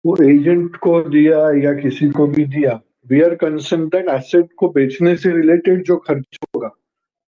वो एजेंट को दिया या किसी को भी दिया, we are concern that asset को बेचने से रिलेटेड जो खर्च होगा,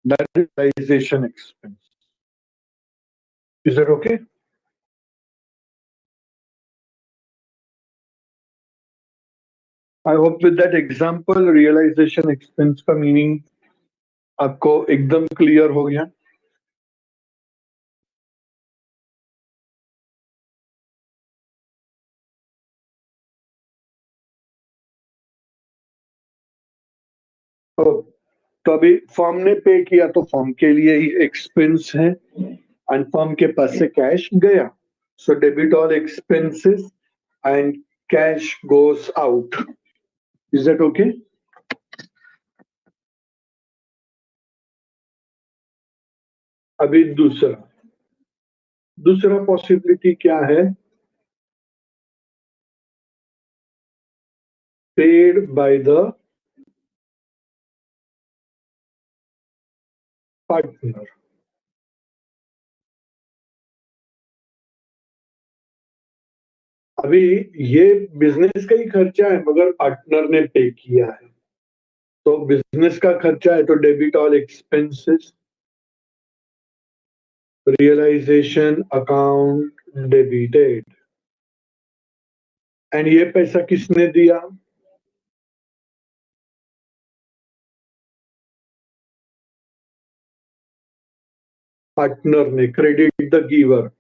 that is realisation expense. Is it okay? I hope with that example realisation expense का मीनिंग आपको एकदम क्लियर हो गया. तो अभी फर्म ने पे किया तो फर्म के लिए ही एक्सपेंस है, एंड फर्म के पास से कैश गया, so debit all expenses and cash goes out. Is that okay? अभी दूसरा पॉसिबिलिटी क्या है? Paid by the partner. अभी ये बिजनेस का ही खर्चा है मगर पार्टनर ने पे किया है, तो बिजनेस का खर्चा है तो debit all expenses, realisation account debited. And ये पैसा किसने दिया? पार्टनर ने. Credit the giver.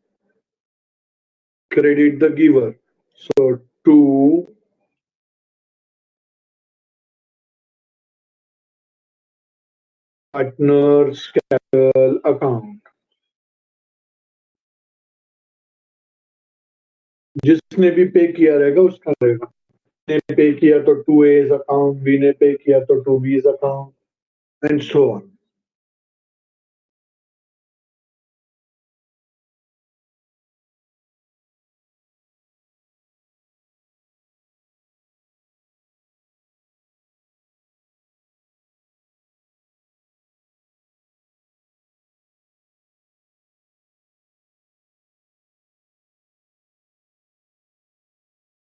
So to partners capital account. जिसने भी पे किया रहेगा उसका रहेगा. ने पे किया तो टू एज अकाउंट, बी ने पे किया तो to B's account, and so on.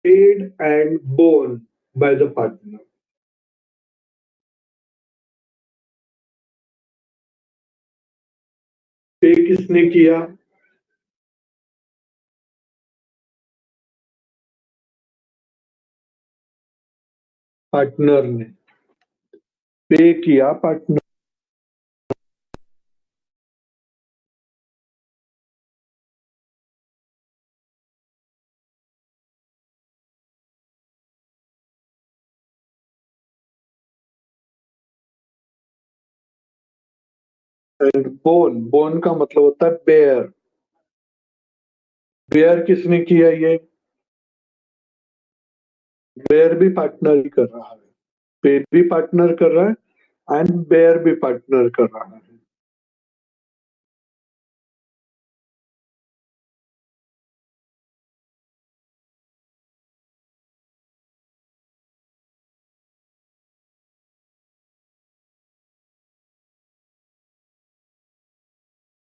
Paid and borne by the partner. पे किसने किया? पार्टनर ने. पे किया पार्टनर. एंड बोन का मतलब होता है बेयर. बेयर किसने किया? ये बेयर भी पार्टनर ही कर रहा है. पे भी पार्टनर कर रहा है एंड बेयर भी पार्टनर कर रहा है.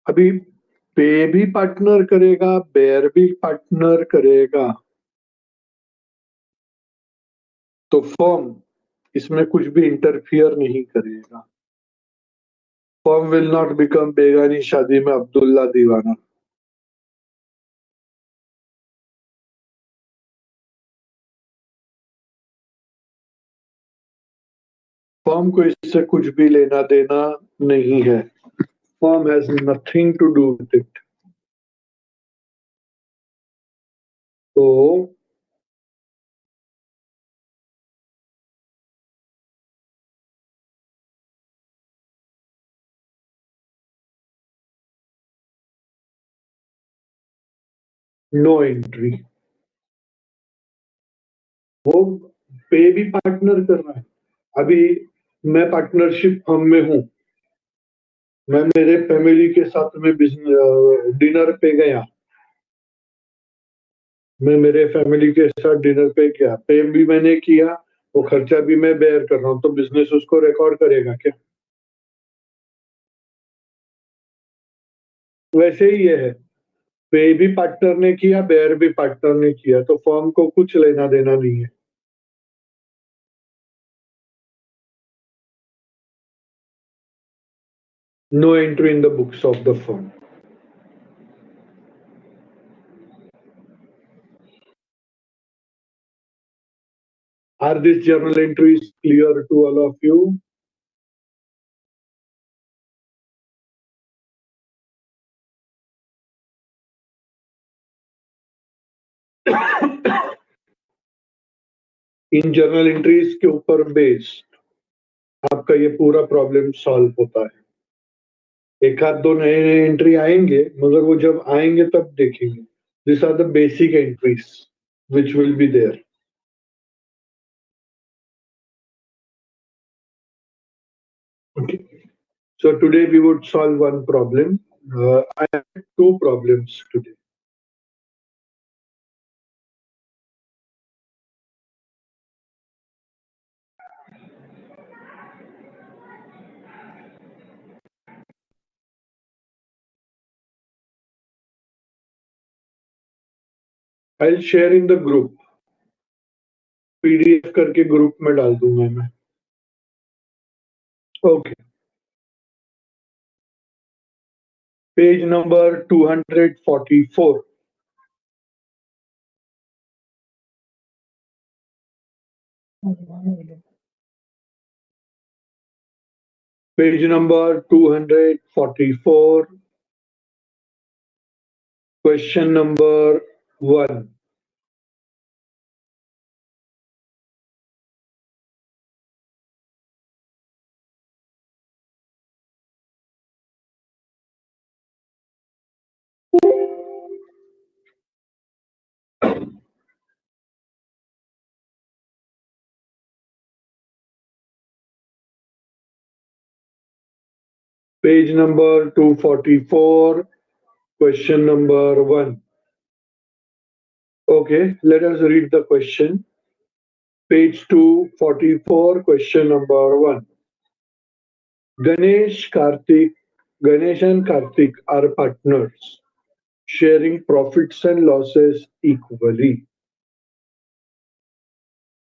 अभी पे भी पार्टनर करेगा, बेयर भी पार्टनर करेगा, तो फर्म इसमें कुछ भी इंटरफियर नहीं करेगा. फर्म विल नॉट बिकम बेगानी शादी में अब्दुल्ला दीवाना. फर्म को इससे कुछ भी लेना देना नहीं है. Firm has nothing to do with it. तो नो एंट्री. वो पे भी पार्टनर कर रहा है. अभी मैं पार्टनरशिप फर्म में हूं, मैं मेरे फैमिली के साथ में डिनर पे गया, मैं मेरे फैमिली के साथ डिनर पे किया, पे भी मैंने किया, वो खर्चा भी मैं बेयर कर रहा हूं, तो बिजनेस उसको रिकॉर्ड करेगा क्या? वैसे ही ये है. पे भी पार्टनर ने किया, बेयर भी पार्टनर ने किया, तो फर्म को कुछ लेना देना नहीं है। No entry in the books of the firm. Are these journal entries clear to all of you? In journal entries के ऊपर बेस्ड आपका ये पूरा प्रॉब्लम सॉल्व होता है। एक आध दो नए नए एंट्री आएंगे, मगर वो जब आएंगे तब देखेंगे। This are the basic entries which will be there. Okay. So today we would solve one problem. I have two problems today. I'll share in the group. PDF करके ग्रुप में डाल दूंगा मैं। Okay. Page number 244. Page number 244. Question number 1. Page number 244. Question number 1. Okay, let us read the question. Page 244, question number 1. Ganesh and Karthik are partners, sharing profits and losses equally.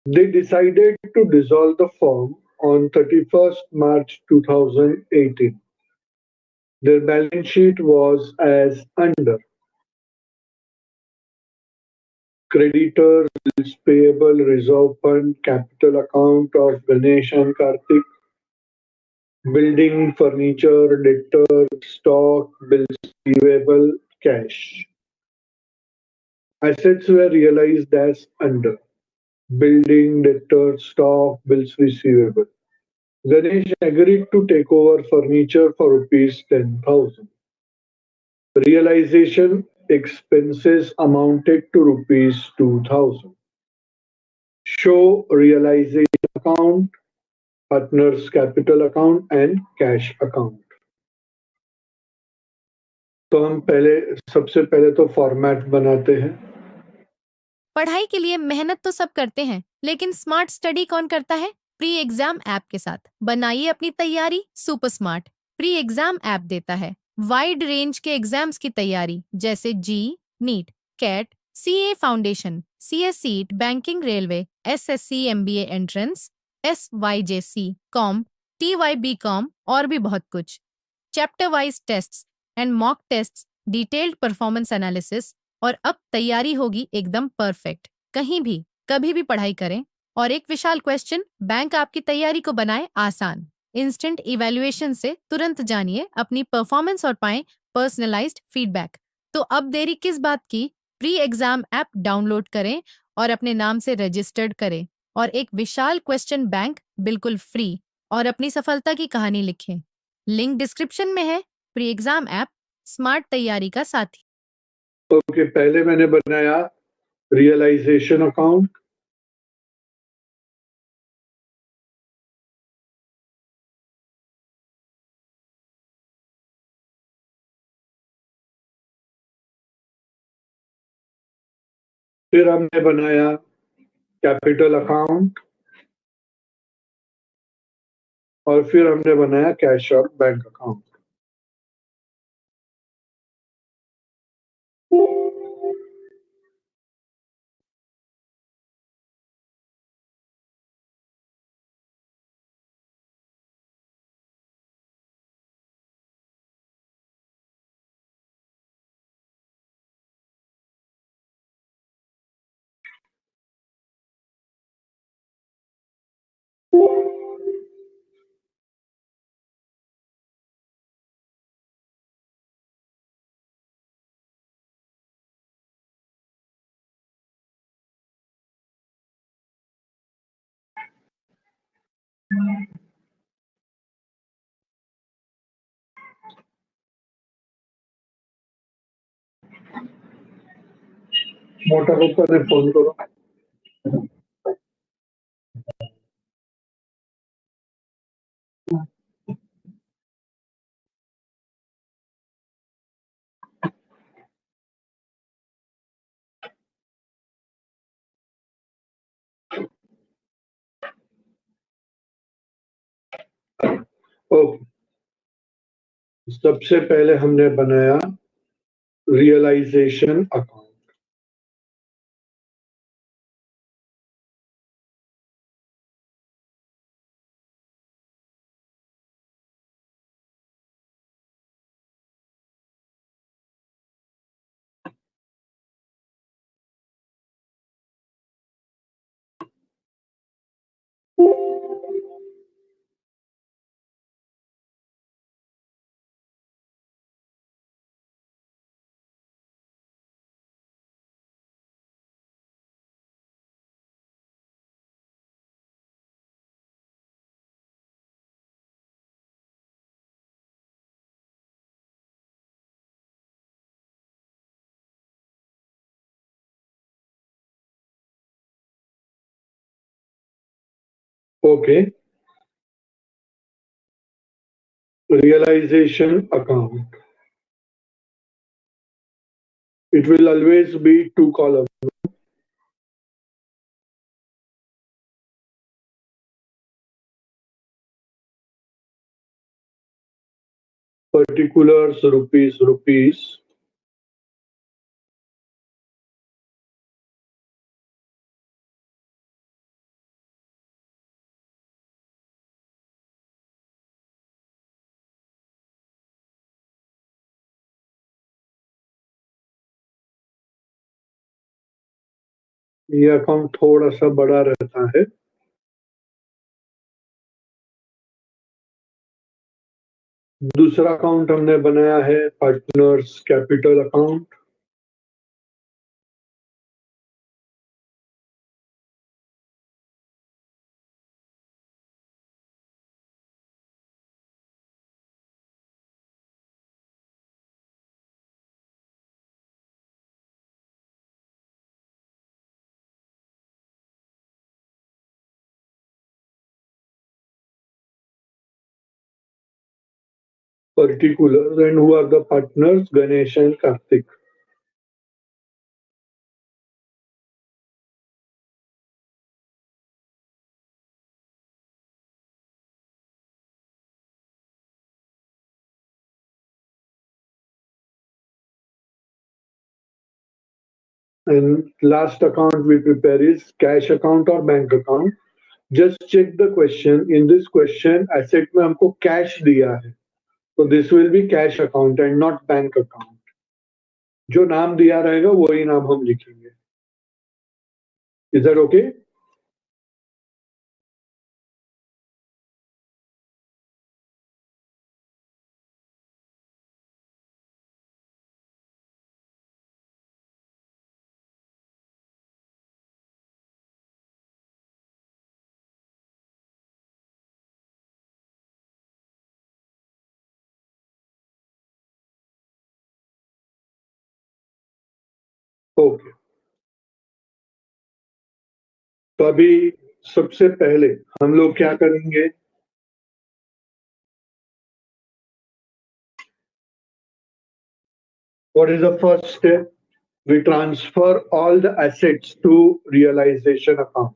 They decided to dissolve the firm on 31st March 2018. Their balance sheet was as under: creditors, bills payable, reserve fund, capital account of Ganesh and Karthik, building, furniture, debtor, stock, bills receivable, cash. Assets were realized as under: building, debtor, stock, bills receivable. Ganesh agreed to take over furniture for rupees 10,000. Realization expenses amounted to rupees 2,000. Show realization account, partners capital account and cash account. तो हम सबसे पहले तो format बनाते हैं। पढ़ाई के लिए मेहनत तो सब करते हैं, लेकिन स्मार्ट स्टडी कौन करता है? प्री एग्जाम ऐप के साथ बनाइए अपनी तैयारी super smart. Pre exam app देता है वाइड रेंज के एग्जाम्स की तैयारी, जैसे JEE, NEET, CAT, CA foundation, CSEET, banking, railway, SSC, MBA entrance, SYJC, com, TYBCom और भी बहुत कुछ। Chapter wise tests and mock tests, detailed performance analysis, और अब तैयारी होगी एकदम परफेक्ट। कहीं भी कभी भी पढ़ाई करें। और एक विशाल क्वेश्चन बैंक आपकी तैयारी को बनाए आसान। इंस्टेंट इवैल्यूएशन से तुरंत जानिए अपनी परफॉर्मेंस और पाएं पर्सनलाइज्ड फीडबैक। तो अब देरी किस बात की? प्री एग्जाम ऐप डाउनलोड करें और अपने नाम से रजिस्टर्ड करें और एक विशाल क्वेश्चन बैंक बिल्कुल फ्री और अपनी सफलता की कहानी लिखें। लिंक डिस्क्रिप्शन में है। प्री एग्जाम ऐप स्मार्ट तैयारी का साथी। ओके, पहले मैंने बनाया रियलाइजेशन अकाउंट, फिर हमने बनाया कैपिटल अकाउंट और फिर हमने बनाया कैश और बैंक अकाउंट। मोटा ऊपर ने फोन करो। ओके, सबसे पहले हमने बनाया realisation account. Okay, realization account. It will always be two columns. Particulars, rupees. ये अकाउंट थोड़ा सा बड़ा रहता है। दूसरा अकाउंट हमने बनाया है partners capital account. Particulars, and who are the partners? Ganesh and Karthik. And last account we prepare is cash account or bank account. Just check the question. In this question, asset में हमको cash दिया है, so this will be cash account and not bank account. जो नाम दिया रहेगा वही नाम हम लिखेंगे. Is that okay? Okay. तो अभी सबसे पहले हम लोग क्या करेंगे? What is the first step? We transfer all the assets to realization account.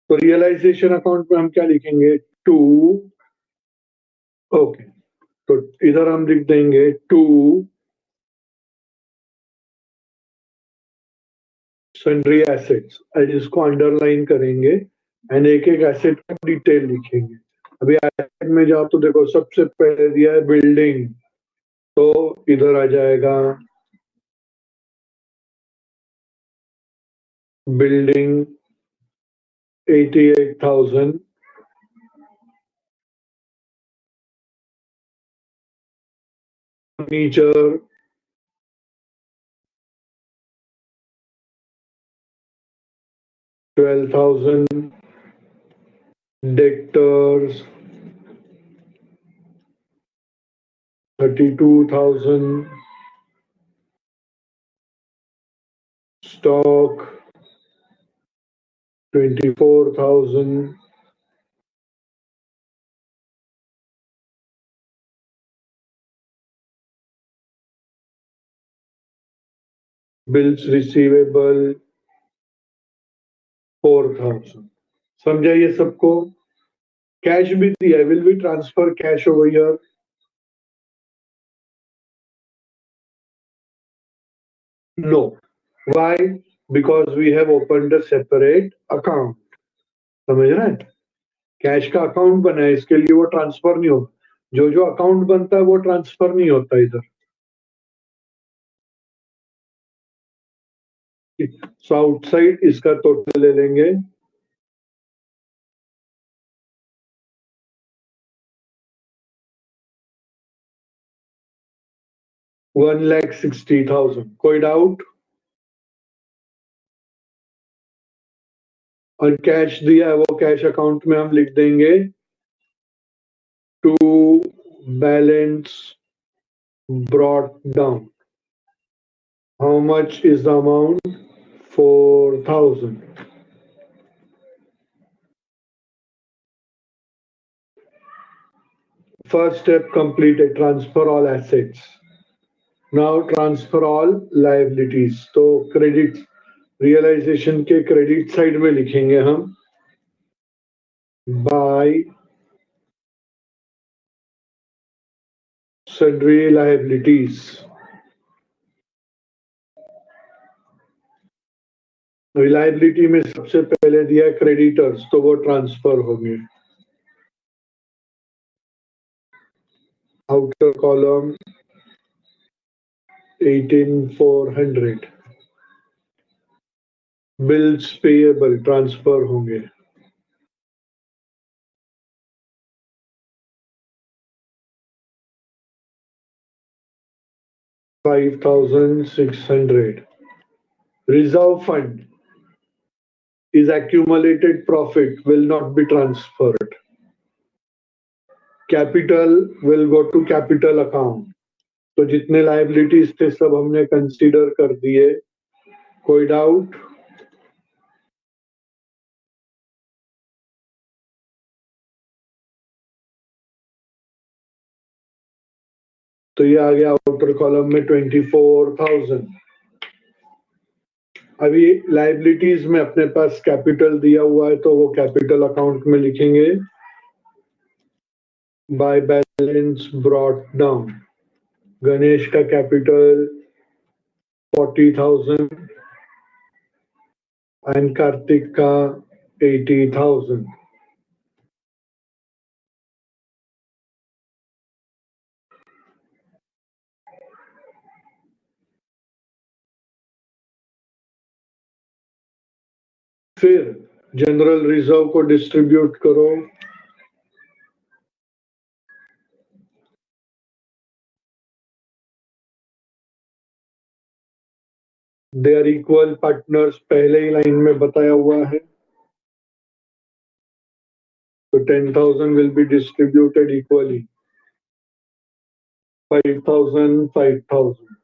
तो realization account में हम क्या लिखेंगे? टू. ओके, तो इधर हम लिख देंगे टू सन्ड्री एसेट्स, एंड इसको अंडरलाइन करेंगे एंड एक एक एसेट का डिटेल लिखेंगे. अभी एसेट में जाओ तो देखो सबसे पहले दिया है बिल्डिंग, तो इधर आ जाएगा building 88,000. Furniture 12,000. debtors 32,000, stock 24,000, bills receivable 4,000. समझा ये सबको? कैश भी दिया, will we transfer cash over here? No. Why? Because we have opened a separate account. समझ रहे हैं? कैश का अकाउंट बना है, इसके लिए वो ट्रांसफर नहीं होगा. जो जो अकाउंट बनता है वो ट्रांसफर नहीं होता इधर. सो आउटसाइड इसका टोटल ले लेंगे. $1,60,000. कोई डाउट? और कैश दिया है वो कैश अकाउंट में हम लिख देंगे to balance brought down. How much is the amount? 4,000. First step completed. Transfer all assets. Now transfer all liabilities. तो क्रेडिट रियलाइजेशन के क्रेडिट साइड में लिखेंगे हम बाय sundry liabilities. लाइबिलिटी में सबसे पहले दिया क्रेडिटर्स, तो वो ट्रांसफर होंगे. Outer column 18,400. Bills payable transfer होंगे. $5,600. Reserve fund is accumulated profit will not be transferred. Capital will go to capital account. तो जितने लाइबिलिटीज थे सब हमने कंसीडर कर दिए. कोई डाउट? तो ये आ गया आउटर कॉलम में 24,000. अभी लाइबिलिटीज में अपने पास कैपिटल दिया हुआ है तो वो कैपिटल अकाउंट में लिखेंगे by balance brought down. Ganesh का कैपिटल 40,000 एंड कार्तिक का 80,000. फिर जनरल रिजर्व को डिस्ट्रीब्यूट करो. दे आर इक्वल पार्टनर्स, पहले ही लाइन में बताया हुआ है. तो 10,000 विल बी डिस्ट्रीब्यूटेड इक्वली. 5,000, 5,000.